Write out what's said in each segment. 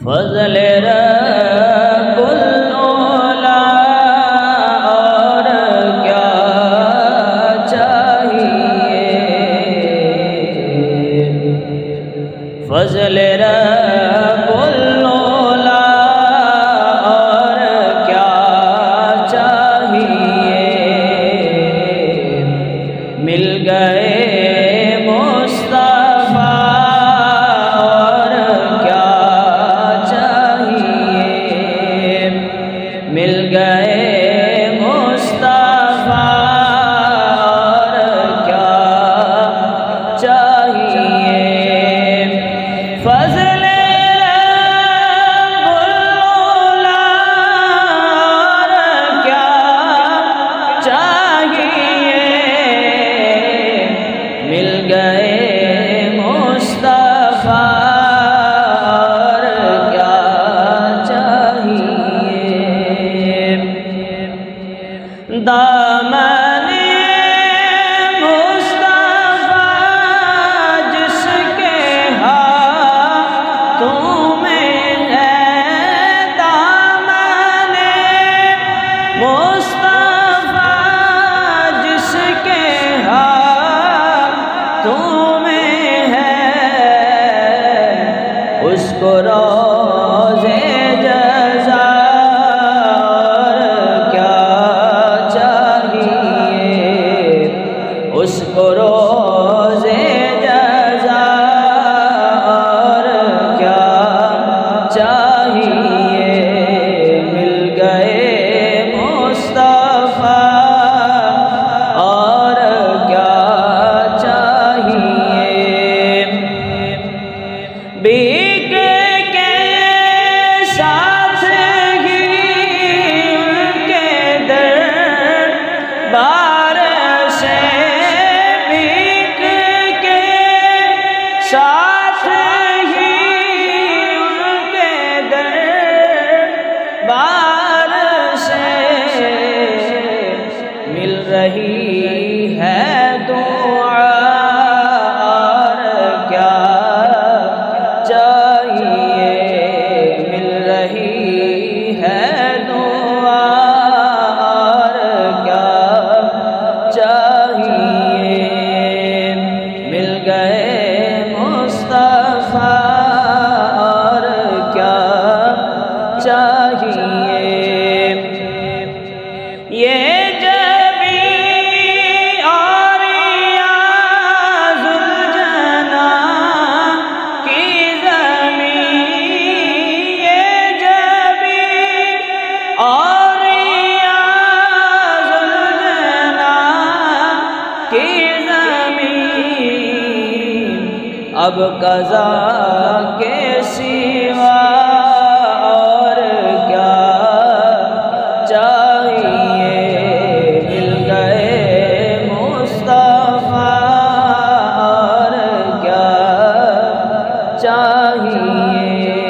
فضل رب العلا اور کیا چاہیے، فضل رب العلا اور کیا چاہیے، مل گئے مل گئے مصطفیٰ اور کیا چاہیے، فضل رب العلا اور کیا چاہیے، مل گئے مصطفیٰ دامن مصطفیٰ جس کے ہاتھوں میں ہے، دامن مصطفیٰ جس کے ہاتھوں میں ہے، اس کو روزے جزا اس کو روزے جزا اور کیا چاہیے، مل گئے مصطفیٰ اور کیا چاہیے، بیک کے ساتھ ہی ان کے دربار سے ساتھ ہی ان کے دربار سے مل رہی ہے دعا اور کیا چاہیے، مل رہی ہے دعا اور کیا چاہیے، مل گئے مصطفیٰ اور کیا چاہیے، یہ جبی اور ریاض الجناں کی زمین، یہ جبی اور ریاض الجناں کی اب قضا کے سوا اور کیا چاہیے، مل گئے مصطفیٰ اور کیا چاہیے،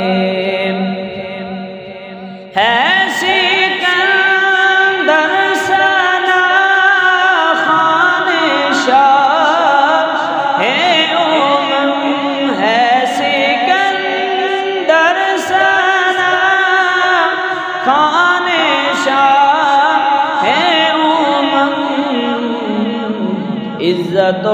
ہے سکندر ثنا خوان شاہ ہے خوان شاہ ہے عزت و